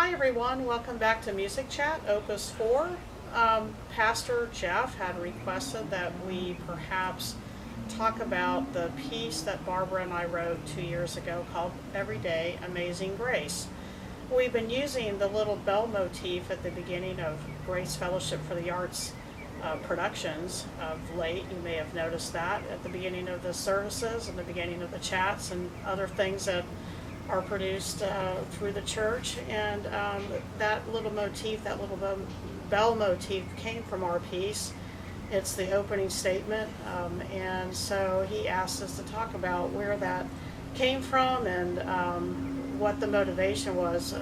Hi everyone, welcome back to Music Chat, Opus 4. Pastor Jeff had requested that we perhaps talk about the piece that Barbara and I wrote 2 years ago called Everyday Amazing Grace. We've been using the little bell motif at the beginning of Grace Fellowship for the Arts productions of late. You may have noticed that at the beginning of the services and the beginning of the chats and other things that are produced through the church. And that little motif, that little bell motif came from our piece. It's the opening statement, and so he asked us to talk about where that came from and what the motivation was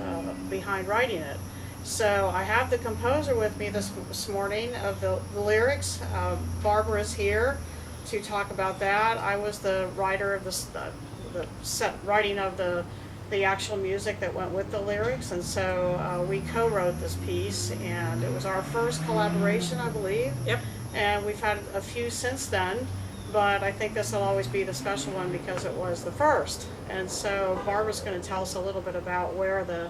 behind writing it. So I have the composer with me this morning of the lyrics. Barbara is here to talk about that. I was the writer of writing of the actual music that went with the lyrics, and so we co-wrote this piece, and it was our first collaboration, I believe. Yep. And we've had a few since then, but I think this will always be the special one because it was the first. And so Barbara's going to tell us a little bit about where the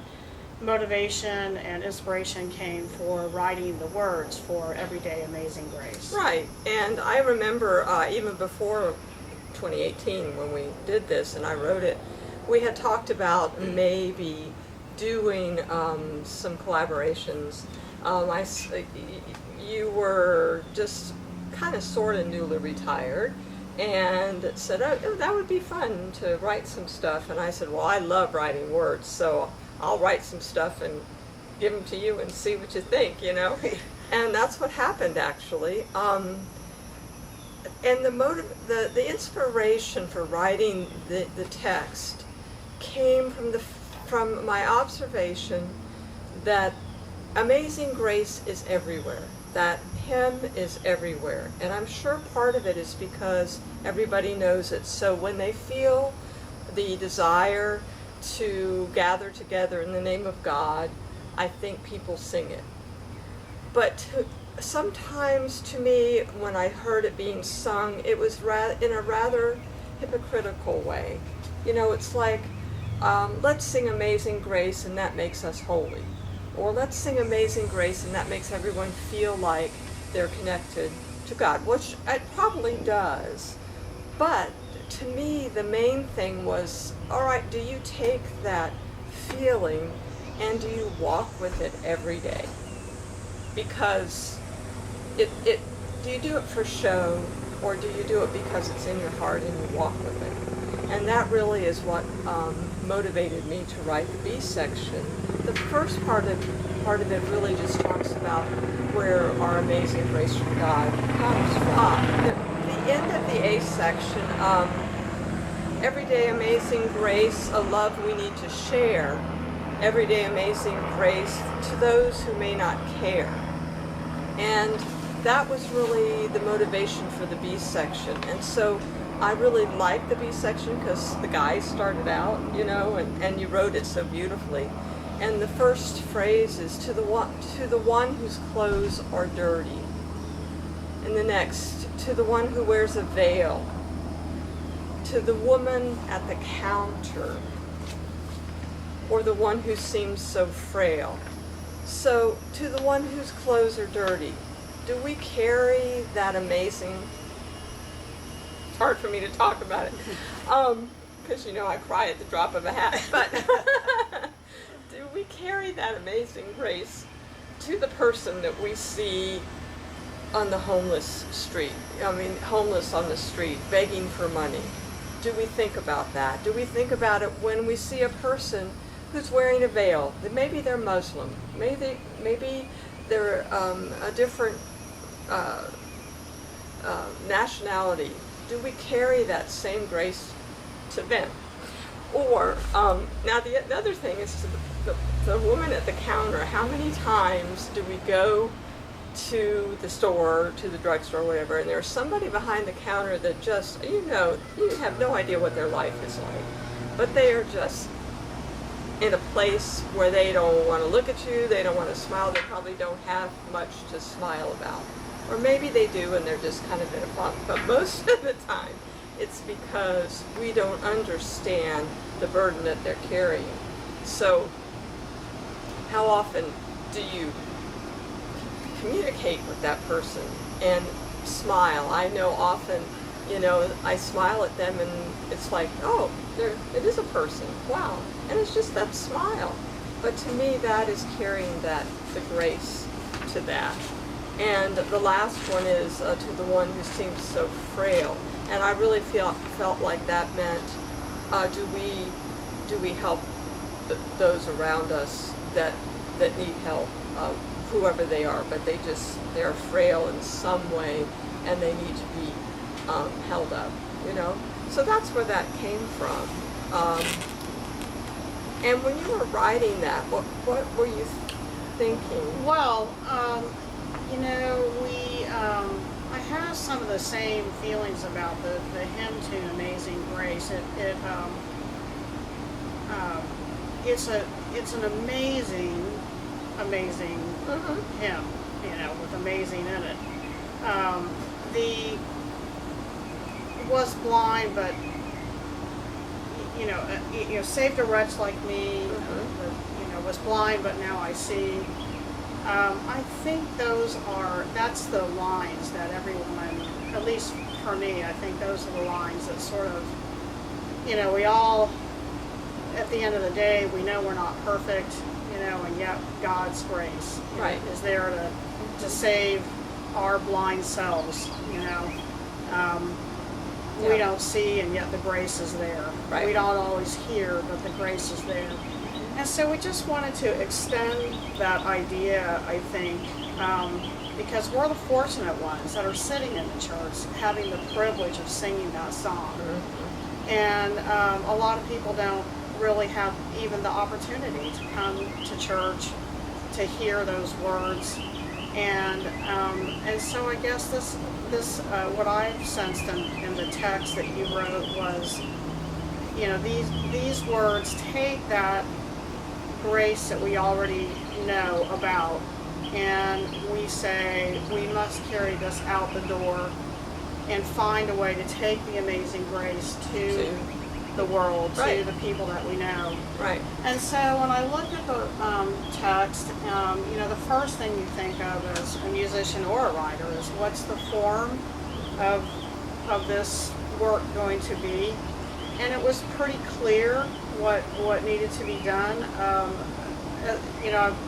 motivation and inspiration came for writing the words for Everyday Amazing Grace. Right, and I remember even before 2018 when we did this and I wrote it, we had talked about maybe doing some collaborations. You were just kind of sort of newly retired and said, oh, that would be fun to write some stuff. And I said, well, I love writing words, so I'll write some stuff and give them to you and see what you think, you know. And that's what happened, actually. And the inspiration for writing the text came from my observation that Amazing Grace is everywhere, that hymn is everywhere. And I'm sure part of it is because everybody knows it. So when they feel the desire to gather together in the name of God, I think people sing it. But sometimes to me, when I heard it being sung, it was in a rather hypocritical way. You know, it's like, let's sing Amazing Grace and that makes us holy. Or let's sing Amazing Grace and that makes everyone feel like they're connected to God, which it probably does. But to me, the main thing was, all right, do you take that feeling and do you walk with it every day? Because do you do it for show, or do you do it because it's in your heart and you walk with it? And that really is what motivated me to write the B section. The first part of it really just talks about where our amazing grace from God comes from. The end of the A section, everyday amazing grace, a love we need to share. Everyday amazing grace to those who may not care. And that was really the motivation for the B section. And so I really like the B section because the guys started out, you know, and you wrote it so beautifully. And the first phrase is to the one whose clothes are dirty. And the next, to the one who wears a veil. To the woman at the counter. Or the one who seems so frail. So, to the one whose clothes are dirty. Do we carry that amazing... It's hard for me to talk about it, because you know I cry at the drop of a hat, but do we carry that amazing grace to the person that we see on the homeless street, homeless on the street, begging for money? Do we think about that? Do we think about it when we see a person who's wearing a veil? Maybe they're Muslim, maybe they're a different nationality. Do we carry that same grace to them? Or, now the other thing is to the woman at the counter. How many times do we go to the store, to the drugstore, whatever, and there's somebody behind the counter that just, you know, you have no idea what their life is like, but they are just in a place where they don't want to look at you, they don't want to smile, they probably don't have much to smile about. Or maybe they do and they're just kind of in a funk, but most of the time it's because we don't understand the burden that they're carrying. So how often do you communicate with that person and smile? I know often, I smile at them and it's like, oh, it is a person. Wow. And it's just that smile. But to me, that is carrying the grace to that. And the last one is to the one who seems so frail. And I really felt like that meant, do we help those around us that need help, whoever they are, but they're frail in some way and they need to be held up, So that's where that came from. And when you were writing that, what were you thinking? Well, I have some of the same feelings about the hymn tune "Amazing Grace." It's an amazing hymn, with amazing in it. Was blind, but saved a wretch like me. Was blind, but now I see. I think that's the lines that everyone, at least for me, I think those are the lines that sort of, we all, at the end of the day, we know we're not perfect, and yet God's grace is there to save our blind selves, We don't see, and yet the grace is there. Right. We don't always hear, but the grace is there. And so we just wanted to extend that idea, I think, because we're the fortunate ones that are sitting in the church having the privilege of singing that song. Mm-hmm. And a lot of people don't really have even the opportunity to come to church to hear those words. And so I guess this what I've sensed in the text that you wrote was, these words take that grace that we already know about, and we say we must carry this out the door and find a way to take the amazing grace to the world, to the people that we know. Right. And so when I look at the text, the first thing you think of as a musician or a writer is what's the form of this work going to be. And it was pretty clear what needed to be done.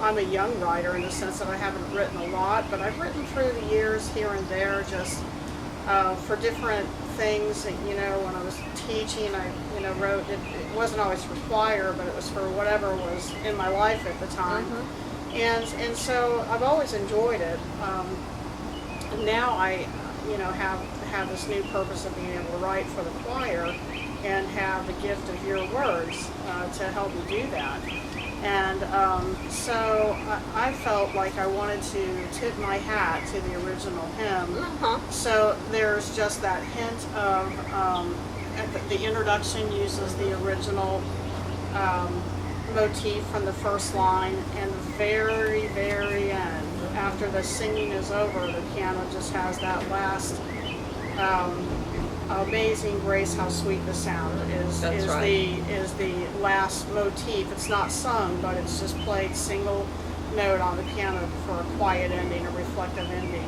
I'm a young writer in the sense that I haven't written a lot, but I've written through the years here and there, just for different things. When I was teaching, I wrote. It wasn't always for choir, but it was for whatever was in my life at the time. Mm-hmm. And so I've always enjoyed it. And now I have this new purpose of being able to write for the choir and have the gift of your words to help me do that. And so I felt like I wanted to tip my hat to the original hymn. Uh-huh. So there's just that hint of, the introduction uses the original motif from the first line, and the very, very end, after the singing is over, the piano just has that last amazing grace, how sweet the sound is the last motif. It's not sung, but it's just played single note on the piano for a quiet ending, a reflective ending.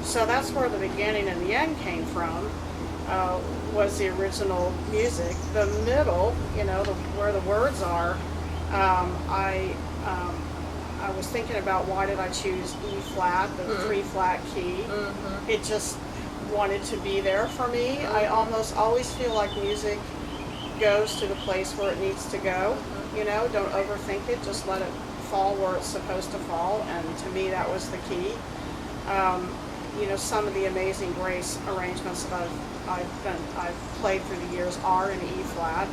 So that's where the beginning and the end came from, was the original music. The middle, where the words are, I was thinking about why did I choose E flat, the 3-flat key. Mm-hmm. It just wanted to be there for me. Mm-hmm. I almost always feel like music goes to the place where it needs to go. Mm-hmm. Don't overthink it, just let it fall where it's supposed to fall, and to me that was the key. Some of the Amazing Grace arrangements that I've played through the years are in E flat.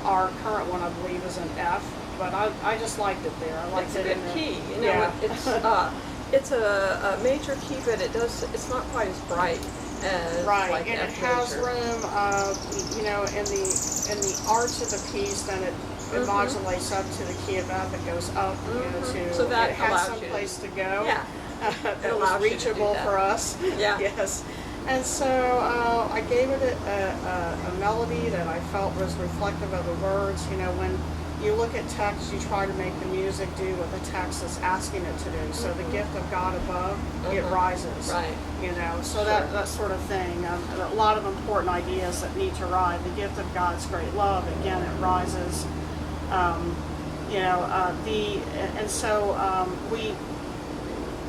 Our current one, I believe, is in F, but I just liked it there. I liked it in the key. It's a major key, but it's not quite as bright as like and F it has major. room, in the arch of the piece. Then it modulates up to the key of F. It goes up, to so that it has allows some you place to go. Yeah, that was reachable for us. Yeah. Yes. And so I gave it a melody that I felt was reflective of the words. you look at text, you try to make the music do what the text is asking it to do. So the gift of God above, it rises. Right. You know, so Sure. that sort of thing. A lot of important ideas that need to rise. The gift of God's great love, again, it rises. You know, and so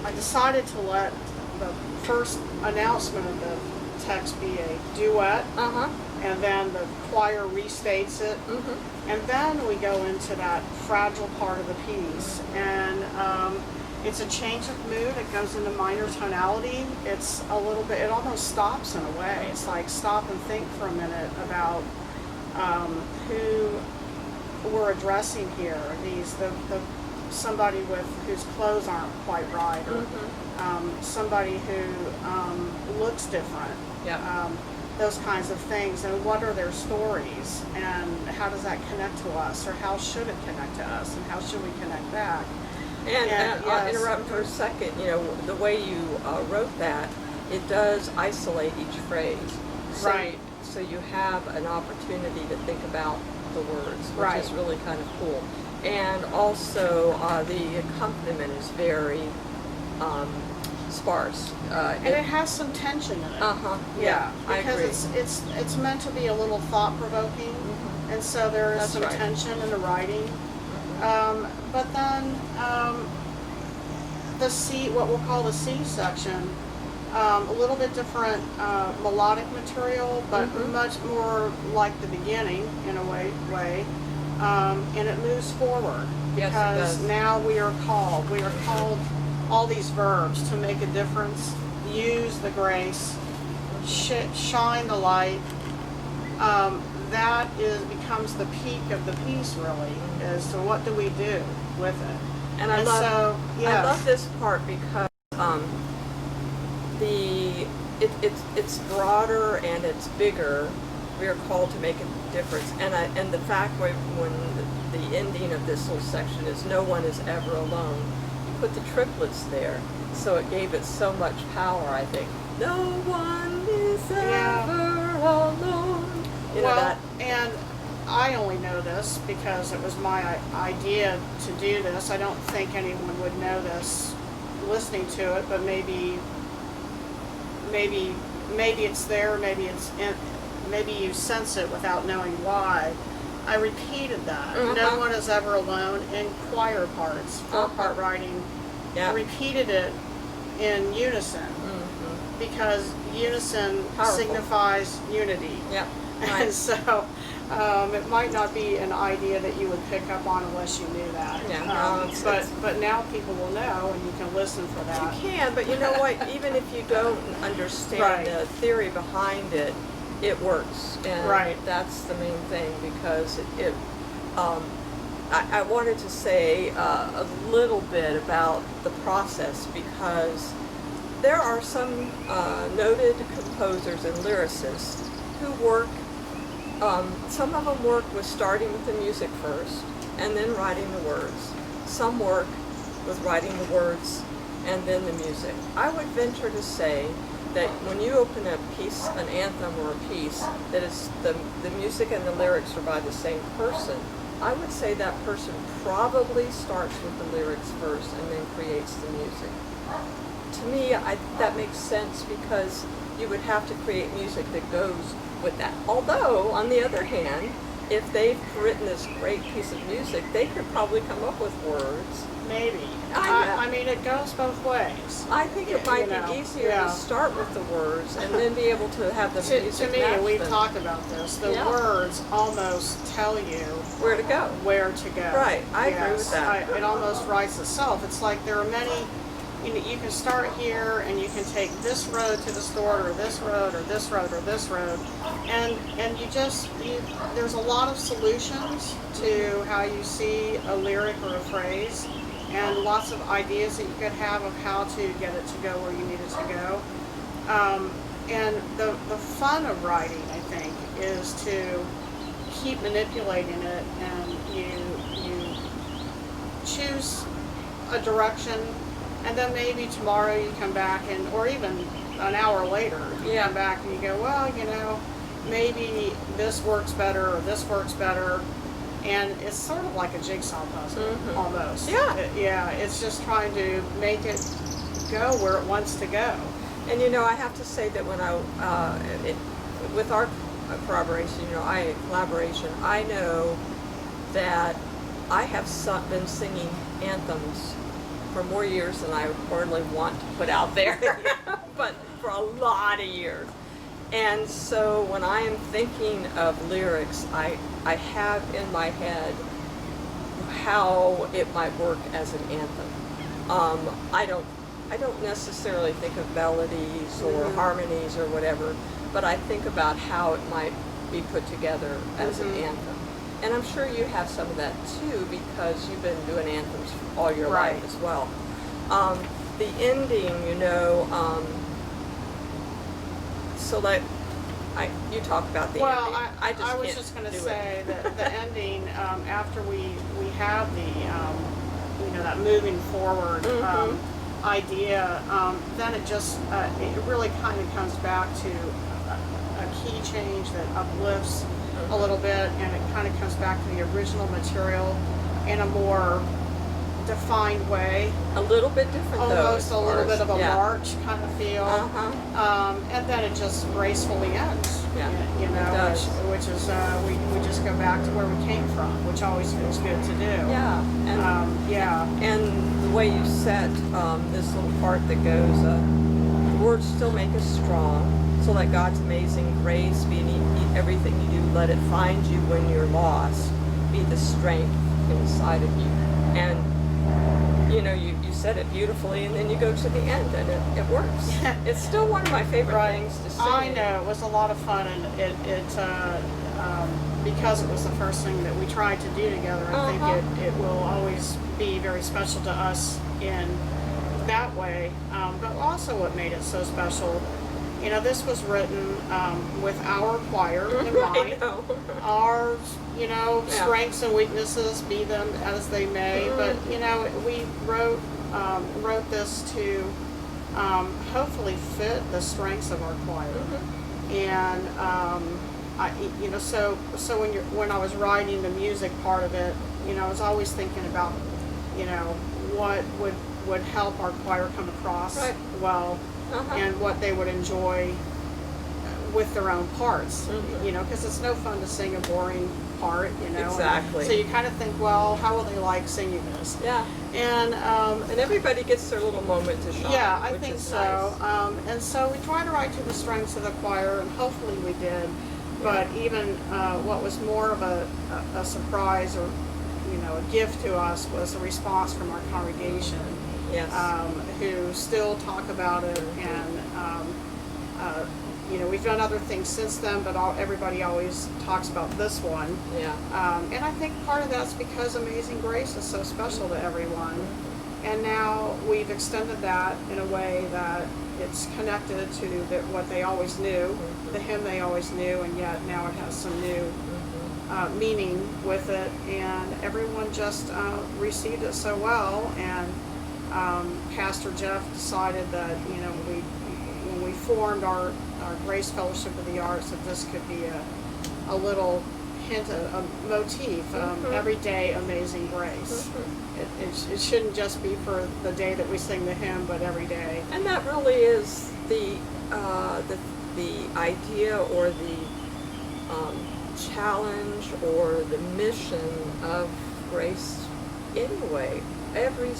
I decided to let the first announcement of the text be a duet, and then the choir restates it, and then we go into that fragile part of the piece, and it's a change of mood. It goes into minor tonality. It's a little bit, it almost stops in a way. It's like stop and think for a minute about who we're addressing here. Somebody whose clothes aren't quite right, or somebody who looks different. Yeah. Those kinds of things, and what are their stories, and how does that connect to us, or how should it connect to us, and how should we connect back? And I'll yes. interrupt for a second. You know, the way you wrote that, it does isolate each phrase. So, Right. So you have an opportunity to think about the words, which Right. is really kind of cool. And also, the accompaniment is very sparse. And it has some tension in it. Yeah, I because agree. it's meant to be a little thought provoking, and so there is That's some right. tension in the writing. But then what we'll call the C section, a little bit different melodic material, but much more like the beginning in a way, and it moves forward Yes, it because does. now we are called all these verbs to make a difference, use the grace, shine the light. That becomes the peak of the piece, really, is so what do we do with it? And I love, so, yes. I love this part because it's broader and it's bigger. We are called to make a difference, and the fact when the ending of this little section is no one is ever alone. You put the triplets there, so it gave it so much power. I think no one is ever alone. You know that. And I only know this because it was my idea to do this. I don't think anyone would know this listening to it, but maybe it's there, maybe you sense it without knowing why. I repeated that. No one is ever alone in choir parts, 4-part writing. Yeah. I repeated it in unison because unison Powerful. signifies unity. Yeah. And Right. so it might not be an idea that you would pick up on unless you knew that. Yeah, no, But now people will know, and you can listen for that. You can, but you know what? Even if you don't understand Right. the theory behind it, it works, and Right. that's the main thing because I wanted to say a little bit about the process because there are some noted composers and lyricists who work. Some of them work with starting with the music first and then writing the words. Some work with writing the words and then the music. I would venture to say that when you open a piece, an anthem or a piece, that is the music and the lyrics are by the same person, I would say that person probably starts with the lyrics first and then creates the music. To me, that makes sense because you would have to create music that goes with that. Although, on the other hand, if they've written this great piece of music, they could probably come up with words. Maybe. I mean, it goes both ways. I think it might be easier to start with the words and then be able to have the To music me, match we've them. talked about this. The words almost tell you Where to go. where to go. Right, I agree with that. It almost writes itself. It's like there are many. You can start here, and you can take this road to the store, or this road, or this road, or this road, and there's a lot of solutions to how you see a lyric or a phrase, and lots of ideas that you could have of how to get it to go where you need it to go. And the fun of writing, I think, is to keep manipulating it, and you choose a direction. And then maybe tomorrow you come back or even an hour later, you come back and you go, well, maybe this works better or this works better. And it's sort of like a jigsaw puzzle, almost. Yeah. Yeah, it's just trying to make it go where it wants to go. And I have to say that when with our collaboration, I know that I have been singing anthems for more years than I hardly want to put out there, but for a lot of years. And so when I am thinking of lyrics, I have in my head how it might work as an anthem. I don't necessarily think of melodies or harmonies or whatever, but I think about how it might be put together as an anthem. And I'm sure you have some of that too, because you've been doing anthems all your life as well. The ending, so like, you talk about the ending. Well, I was just going to say that the ending, after we have the, that moving forward idea, then it just, it really kind of comes back to a key change that uplifts a little bit, and it kind of comes back to the original material in a more defined way. A little bit different, almost though. A little bit of a march kind of feel. And then it just gracefully ends. Which is we just go back to where we came from, which always feels good to do. And the way you set this little part that goes, the words still make us strong, so let God's amazing grace be in everything you do. Let it find you when you're lost. Be the strength inside of you. And you said it beautifully, and then you go to the end, and it works. It's still one of my favorite things to sing. I know, it was a lot of fun, and it because it was the first thing that we tried to do together, I think it will always be very special to us in that way. But also what made it so special, this was written with our choir in mind. Our, strengths and weaknesses, be them as they may. But, we wrote this to hopefully fit the strengths of our choir. And, so when I was writing the music part of it, I was always thinking about, what would help our choir come across well, and what they would enjoy with their own parts, because it's no fun to sing a boring part, Exactly. So you kind of think, well, how will they like singing this? And everybody gets their little moment to shine. Yeah, I think so. Nice. And so we tried to write to the strengths of the choir, and hopefully we did. But even what was more of a surprise or a gift to us was the response from our congregation. Who still talk about it, and we've done other things since then, but everybody always talks about this one. And I think part of that's because Amazing Grace is so special to everyone, and now we've extended that in a way that it's connected to what they always knew, the hymn they always knew, and yet now it has some new meaning with it, and everyone just received it so well. And Pastor Jeff decided that, when we formed our Grace Fellowship of the Arts, that this could be a little hint, a motif, everyday Amazing Grace. It shouldn't just be for the day that we sing the hymn, but every day. And that really is the idea or the challenge or the mission of Grace anyway. Every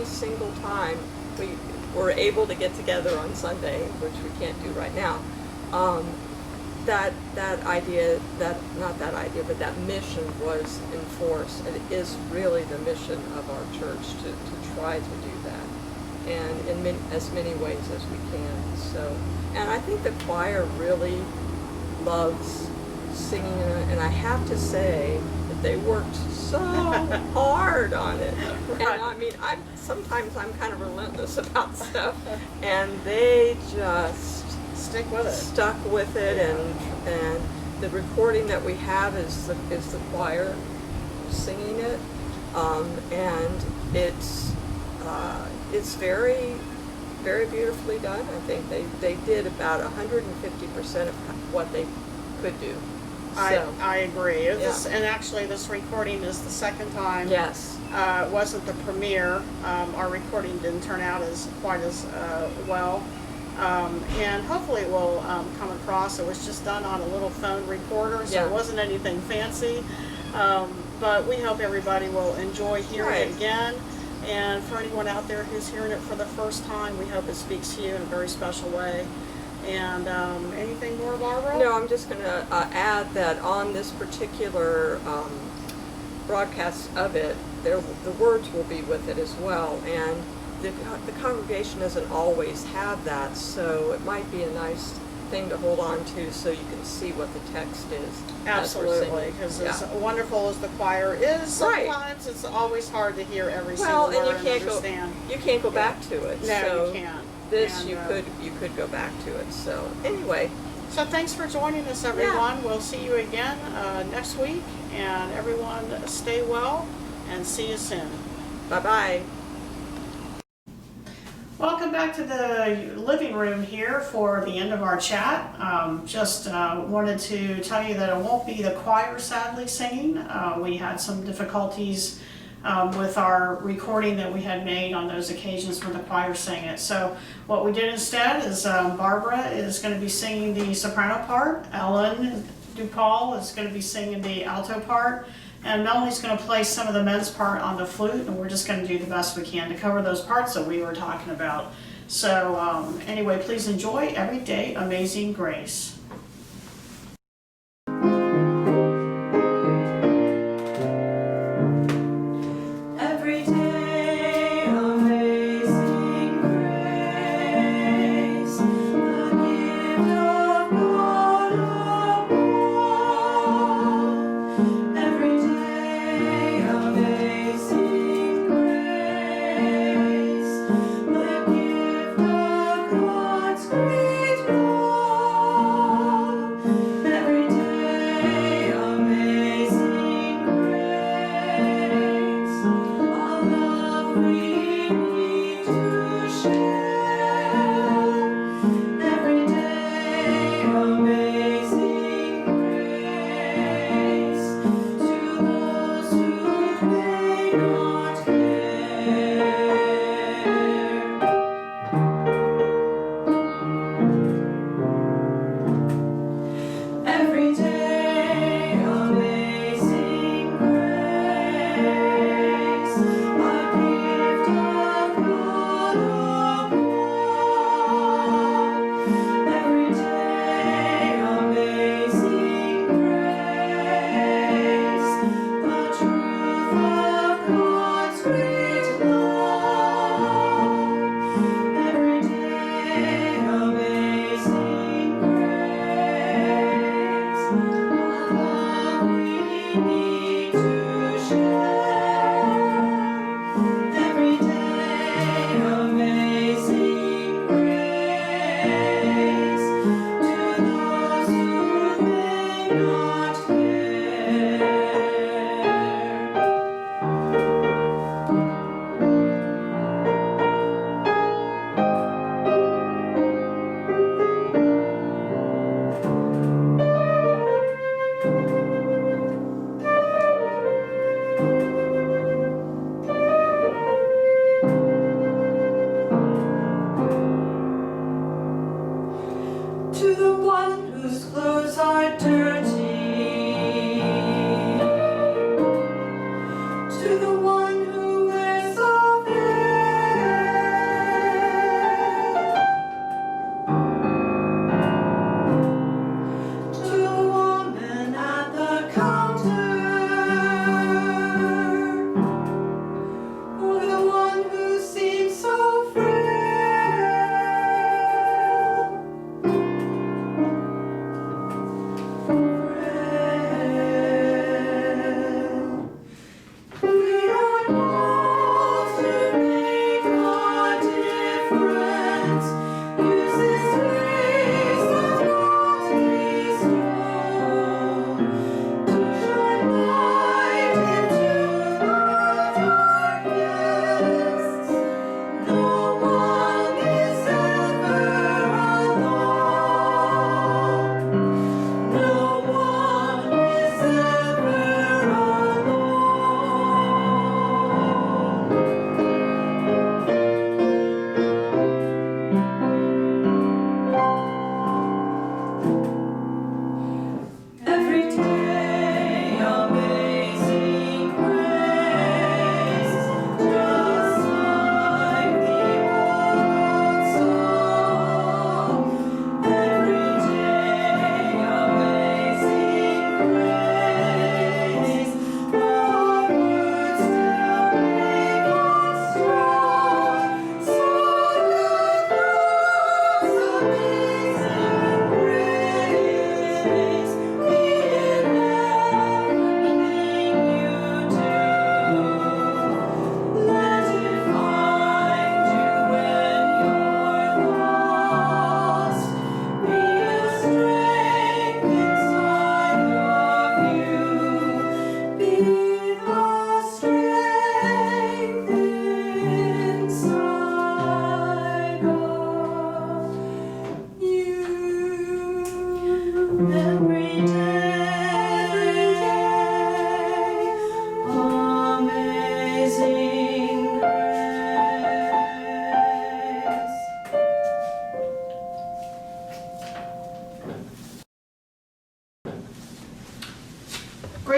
single time we were able to get together on Sunday, which we can't do right now, that mission was enforced, and it is really the mission of our church to try to do that, and in as many ways as we can. So, and I think the choir really loves singing, and I have to say that they worked so hard on it. And I mean, sometimes I'm kind of relentless about stuff, and they just stuck with it, and the recording that we have is the choir singing it, and it's very, very beautifully done. I think they did about 150% of what they could do. I agree. And actually, this recording is the second time. Yes. It wasn't the premiere. Our recording didn't turn out quite as well. And hopefully it will come across. It was just done on a little phone recorder, so it wasn't anything fancy. But we hope everybody will enjoy hearing it again. And for anyone out there who's hearing it for the first time, we hope it speaks to you in a very special way. And anything more, Barbara? No, I'm just going to add that on this particular broadcast of it, the words will be with it as well. And the congregation doesn't always have that, so it might be a nice thing to hold on to so you can see what the text is. Absolutely, because as wonderful as the choir is, sometimes it's always hard to hear every single word and understand. You can't go back to it. No, so you can't. This and, you could go back to it. So anyway. So thanks for joining us, everyone. We'll see you again next week, and everyone stay well and see you soon. Bye-bye. Welcome back to the living room here for the end of our chat. Just wanted to tell you that it won't be the choir sadly singing. We had some difficulties with our recording that we had made on those occasions when the choir sang it. So what we did instead is Barbara is going to be singing the soprano part, Ellen DuPaul is going to be singing the alto part, and Melanie's going to play some of the men's part on the flute, and we're just going to do the best we can to cover those parts that we were talking about. So anyway, please enjoy Everyday Amazing Grace. Great love.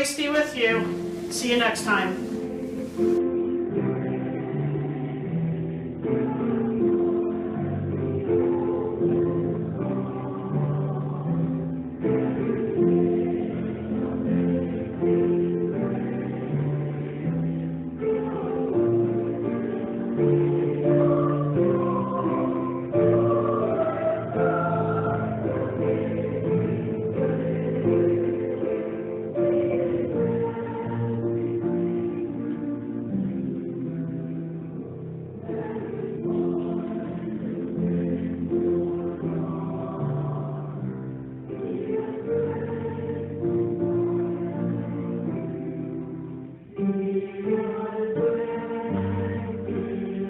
Grace be with you. See you next time. Thank you.